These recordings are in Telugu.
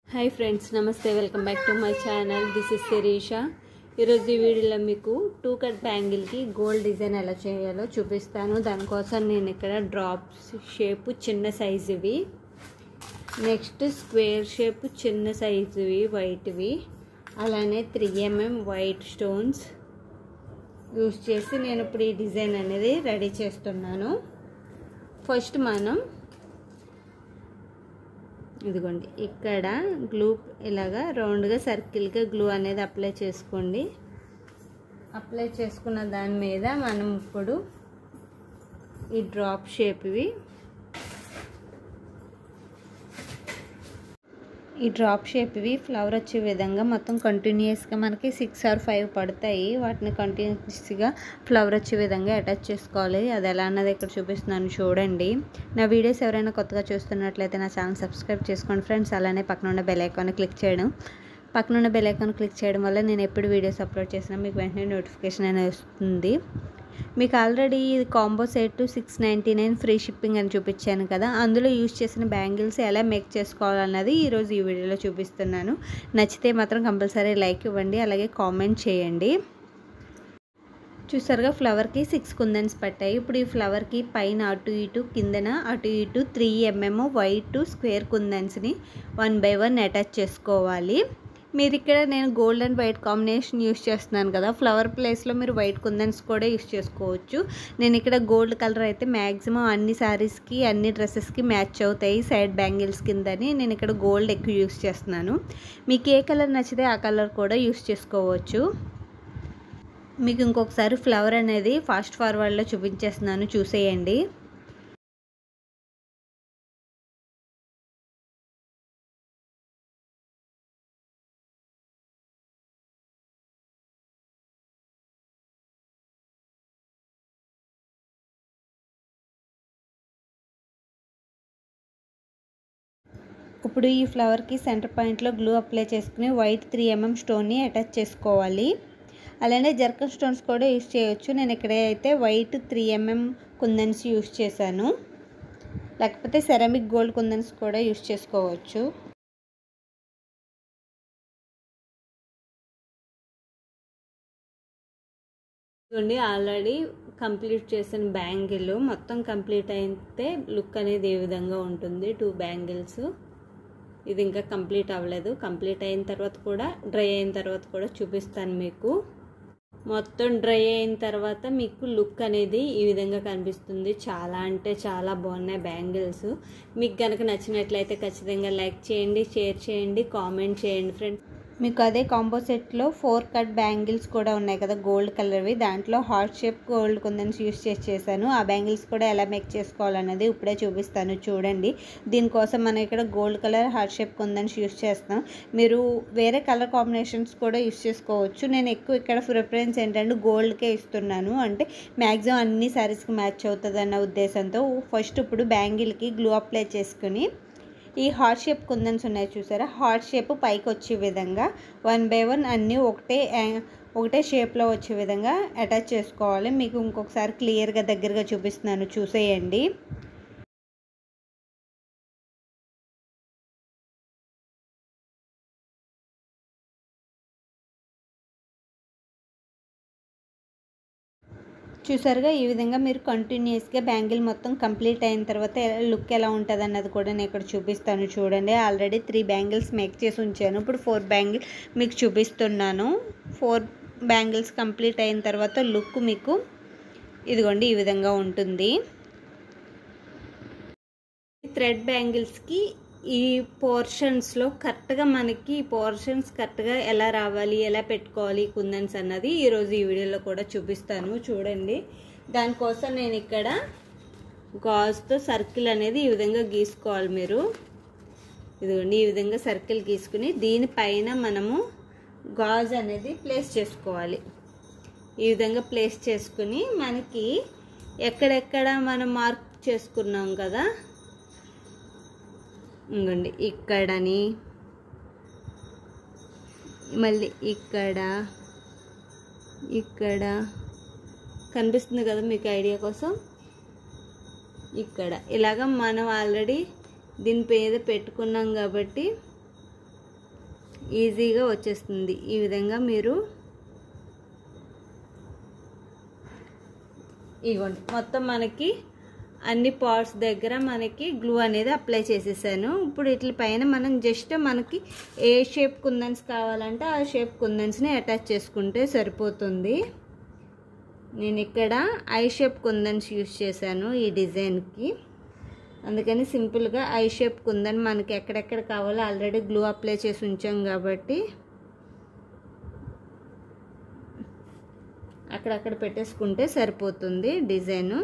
हाई फ्रेंड्स नमस्ते welcome back to my channel this is Shirisha video मीकु टू कट बैंगिल की गोल्ड डिजाइन एला चेयालो चूपिस्तानु दानिकोसम नेनु इक्कड ड्राप्स शेप चिन्न साइजुवी नेक्स्ट स्क्वेर शेप चिन्न साइजुवी वाइटवी అలానే 3mm వైట్ స్టోన్స్ యూస్ చేసి నేను ఇప్పుడు ఈ డిజైన్ అనేది రెడీ చేస్తున్నాను। ఫస్ట్ మనం ఇదిగోండి ఇక్కడ గ్లూ ఇలాగా రౌండ్ గా సర్కిల్ గా గ్లూ అనేది అప్లై చేసుకోండి। అప్లై చేసుకున్న దాని మీద మనం ఇప్పుడు ఈ డ్రాప్ షేప్ వి ఈ డ్రాప్ షేప్ వి ఫ్లవర్ వచ్చే విధంగా మొత్తం కంటిన్యూస్ గా మనకి 6 ఆర్ 5 పడతాయి। వాటిని కంటిన్యూస్ గా ఫ్లవర్ వచ్చే విధంగా అటాచ్ చేసుకోవాలి। అది ఎలా అన్నది ఇక్కడ చూపిస్తున్నాను చూడండి। నా వీడియోస్ ఎవరైనా కొత్తగా చూస్తున్నట్లయితే నా ఛానల్ సబ్స్క్రైబ్ చేసుకోండి ఫ్రెండ్స్। అలానే పక్కన ఉన్న బెల్ ఐకాన్ క్లిక్ చేయడం వల్ల నేను ఎప్పుడు వీడియోస్ అప్లోడ్ చేసినా మీకు వెంటనే నోటిఫికేషన్ అనేది వస్తుంది। మీకు already combo set 699 free shipping అని చూపించాను కదా, అందులో యూజ్ చేసిన బ్యాంగిల్స్ ఎలా మేక్ చేసుకోవాలన్నది ఈరోజు ఈ వీడియోలో చూపిస్తున్నాను। నచ్చితే మాత్రం కంపల్సరీ లైక్ ఇవ్వండి, అలాగే కామెంట్ చేయండి। చూసారుగా ఫ్లవర్కి 6 కుందన్స్ పట్టాయి। ఇప్పుడు ఈ ఫ్లవర్కి పైన అటు ఇటు కిందన అటు ఇటు 3mm వైట్ స్క్వేర్ కుందన్స్ని 1 by 1 అటాచ్ చేసుకోవాలి। మీరు ఇక్కడ నేను gold and white combination use చేస్తున్నాను కదా, ఫ్లవర్ ప్లేస్లో మీరు వైట్ కుందన్స్ కూడా యూస్ చేసుకోవచ్చు। నేను ఇక్కడ గోల్డ్ కలర్ అయితే మ్యాక్సిమం అన్ని శారీస్కి అన్ని డ్రెస్సెస్కి మ్యాచ్ అవుతాయి సైడ్ బ్యాంగిల్స్ కిందని నేను ఇక్కడ గోల్డ్ ఎక్కువ యూస్ చేస్తున్నాను। మీకు ఏ కలర్ నచ్చితే ఆ కలర్ కూడా యూస్ చేసుకోవచ్చు। మీకు ఇంకొకసారి ఫ్లవర్ అనేది ఫాస్ట్ ఫార్వర్డ్లో చూపించేస్తున్నాను, చూసేయండి। ఇప్పుడు ఈ ఫ్లవర్కి సెంటర్ పాయింట్లో గ్లూ అప్లై చేసుకుని వైట్ 3mm స్టోన్ని అటాచ్ చేసుకోవాలి। అలానే జర్కన్ స్టోన్స్ కూడా యూస్ చేయొచ్చు। నేను ఇక్కడ అయితే వైట్ 3mm కుందన్స్ యూస్ చేశాను, లేకపోతే సెరామిక్ గోల్డ్ కుందన్స్ కూడా యూస్ చేసుకోవచ్చు। చూడండి ఆల్రెడీ కంప్లీట్ చేసిన బ్యాంగిల్ మొత్తం కంప్లీట్ అయితే లుక్ అనేది ఏ విధంగా ఉంటుంది। 2 బ్యాంగిల్స్ ఇది ఇంకా కంప్లీట్ అవ్వలేదు, కంప్లీట్ అయిన తర్వాత కూడా డ్రై అయిన తర్వాత కూడా చూపిస్తాను మీకు। మొత్తం డ్రై అయిన తర్వాత మీకు లుక్ అనేది ఈ విధంగా కనిపిస్తుంది। చాలా అంటే చాలా బాగున్నాయి బ్యాంగిల్స్। మీకు కనుక నచ్చినట్లయితే ఖచ్చితంగా లైక్ చేయండి, షేర్ చేయండి, కామెంట్ చేయండి ఫ్రెండ్స్। మీకు అదే కాంబో సెట్లో 4 కట్ బ్యాంగిల్స్ కూడా ఉన్నాయి కదా గోల్డ్ కలర్వి, దాంట్లో హార్ట్ షేప్ గోల్డ్ కుందన్స్ యూస్ చేశాను। ఆ బ్యాంగిల్స్ కూడా ఎలా మేక్ చేసుకోవాలన్నది ఇప్పుడే చూపిస్తాను చూడండి। దీనికోసం మనం ఇక్కడ గోల్డ్ కలర్ హార్ట్ షేప్ కుందన్స్ యూస్ చేస్తాం, మీరు వేరే కలర్ కాంబినేషన్స్ కూడా యూస్ చేసుకోవచ్చు। నేను ఎక్కువ ఇక్కడ ప్రిఫరెన్స్ ఏంటంటే గోల్డ్కే ఇస్తున్నాను, అంటే మ్యాక్సిమం అన్ని శారీస్కి మ్యాచ్ అవుతుంది అన్న ఉద్దేశంతో। ఫస్ట్ ఇప్పుడు బ్యాంగిల్కి గ్లూ అప్లై చేసుకుని ఈ హార్ట్ షేప్ కుందన్స్ ఉన్నాయి చూసారా, హార్ట్ షేప్ పైకి వచ్చే విధంగా 1 by 1 అన్నీ ఒకటే షేప్లో వచ్చే విధంగా అటాచ్ చేసుకోవాలి। మీకు ఇంకొకసారి క్లియర్గా దగ్గరగా చూపిస్తున్నాను చూసేయండి। చూసారుగా ఈ విధంగా మీరు కంటిన్యూస్గా బ్యాంగిల్ మొత్తం కంప్లీట్ అయిన తర్వాత లుక్ ఎలా ఉంటుంది అన్నది కూడా నేను ఇక్కడ చూపిస్తాను చూడండి। ఆల్రెడీ 3 బ్యాంగిల్స్ మేక్ చేసి ఉంచాను, ఇప్పుడు 4 బ్యాంగిల్ మీకు చూపిస్తున్నాను। 4 బ్యాంగిల్స్ కంప్లీట్ అయిన తర్వాత లుక్ మీకు ఇదిగోండి ఈ విధంగా ఉంటుంది। థ్రెడ్ బ్యాంగిల్స్కి ఈ పోర్షన్స్లో కరెక్ట్గా మనకి ఈ పోర్షన్స్ కరెక్ట్గా ఎలా రావాలి, ఎలా పెట్టుకోవాలి కుందన్స్ అన్నది ఈరోజు ఈ వీడియోలో కూడా చూపిస్తాను చూడండి। దానికోసం నేను ఇక్కడ గాజుతో సర్కిల్ అనేది ఈ విధంగా గీసుకోవాలి మీరు। ఇదిగోండి ఈ విధంగా సర్కిల్ గీసుకుని దీనిపైన మనము గాజు అనేది ప్లేస్ చేసుకోవాలి। ఈ విధంగా ప్లేస్ చేసుకుని మనకి ఎక్కడెక్కడ మనం మార్క్ చేసుకున్నాం కదా, ఇంకోండి ఇక్కడని, మళ్ళీ ఇక్కడ కనిపిస్తుంది కదా మీకు ఐడియా కోసం, ఇక్కడ ఇలాగా మనం ఆల్రెడీ దీని మీద పెట్టుకున్నాం కాబట్టి ఈజీగా వచ్చేస్తుంది. ఈ విధంగా మీరు ఇవ్వండి. మొత్తం మనకి అన్ని పార్ట్స్ దగ్గర మనకి గ్లూ అనేది అప్లై చేసేసాను. ఇప్పుడు వీటి పైన మనం జస్ట్ మనకి ఏ షేప్ కుందన్స్ కావాలంటే ఆ షేప్ కుందన్స్ని అటాచ్ చేసుకుంటే సరిపోతుంది. నేను ఇక్కడ ఐ షేప్ కుందన్స్ యూస్ చేశాను ఈ డిజైన్కి, అందుకని సింపుల్గా ఐ షేప్ కుందన్ మనకి ఎక్కడెక్కడ కావాలో ఆల్రెడీ గ్లూ అప్లై చేసి ఉంచాం కాబట్టి అక్కడక్కడ పెట్టేసుకుంటే సరిపోతుంది డిజైను.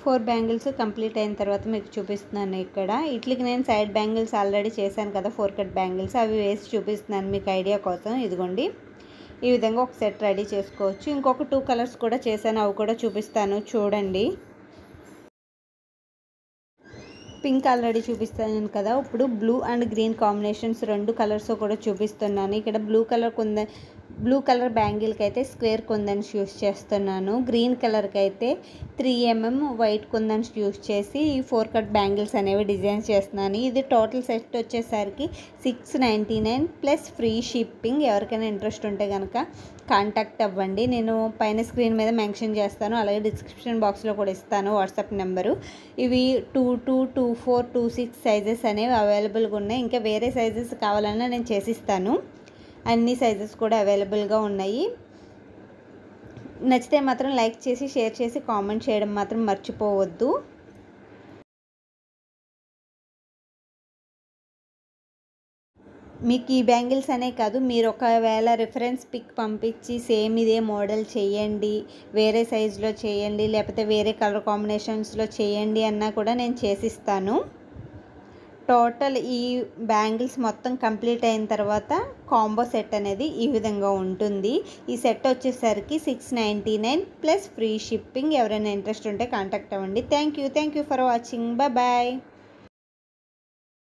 ఫోర్ బ్యాంగిల్స్ కంప్లీట్ అయిన తర్వాత మీకు చూపిస్తున్నాను. ఇక్కడ వీటికి నేను సైడ్ బ్యాంగిల్స్ ఆల్రెడీ చేశాను కదా, 4 కట్ బ్యాంగిల్స్, అవి వేసి చూపిస్తున్నాను మీకు ఐడియా కోసం. ఇదిగోండి, ఈ విధంగా ఒక సెట్ రెడీ చేసుకోవచ్చు. ఇంకొక 2 కలర్స్ కూడా చేశాను, అవి కూడా చూపిస్తాను చూడండి. పింక్ ఆల్రెడీ చూపిస్తాను కదా, ఇప్పుడు blue and green combinations 2 colours కూడా చూపిస్తున్నాను. ఇక్కడ బ్లూ కలర్ బ్యాంగిల్కి అయితే స్క్వేర్ కుందన్స్ యూస్ చేస్తున్నాను. గ్రీన్ కలర్కి అయితే 3mm వైట్ కుందన్స్ యూస్ చేసి ఈ 4 కట్ బ్యాంగిల్స్ అనేవి డిజైన్ చేస్తున్నాను. ఇది టోటల్ సెట్ వచ్చేసరికి 699 ప్లస్ ఫ్రీ షిప్పింగ్. ఎవరికైనా ఇంట్రెస్ట్ ఉంటే కనుక కాంటాక్ట్ అవ్వండి. నేను పైన స్క్రీన్ మీద మెన్షన్ చేస్తాను, అలాగే డిస్క్రిప్షన్ బాక్స్లో కూడా ఇస్తాను వాట్సాప్ నెంబరు. ఇవి 22, 24, 26 సైజెస్ అనేవి అవైలబుల్గా ఉన్నాయి. ఇంకా వేరే సైజెస్ కావాలన్నా నేను చేసిస్తాను. అన్ని సైజెస్ కూడా అవైలబుల్గా ఉన్నాయి. నచ్చితే మాత్రం లైక్ చేసి షేర్ చేసి కామెంట్ చేయడం మాత్రం మర్చిపోవద్దు. మీకు ఈ బ్యాంగిల్స్ అనే కాదు, మీరు ఒకవేళ రిఫరెన్స్ పిక్ పంపించి సేమ్ ఇదే మోడల్ చేయండి, వేరే సైజులో చేయండి, లేకపోతే వేరే కలర్ కాంబినేషన్స్లో చేయండి అన్నా కూడా నేను చేసిస్తాను. టోటల్ ఈ బ్యాంగిల్స్ మొత్తం కంప్లీట్ అయిన తర్వాత కాంబో సెట్ అనేది ఈ విధంగా ఉంటుంది. ఈ సెట్ వచ్చేసరికి 699 ప్లస్ ఫ్రీ షిప్పింగ్. ఎవరైనా ఇంట్రెస్ట్ ఉంటే కాంటాక్ట్ అవ్వండి. Thank you for watching. Bye.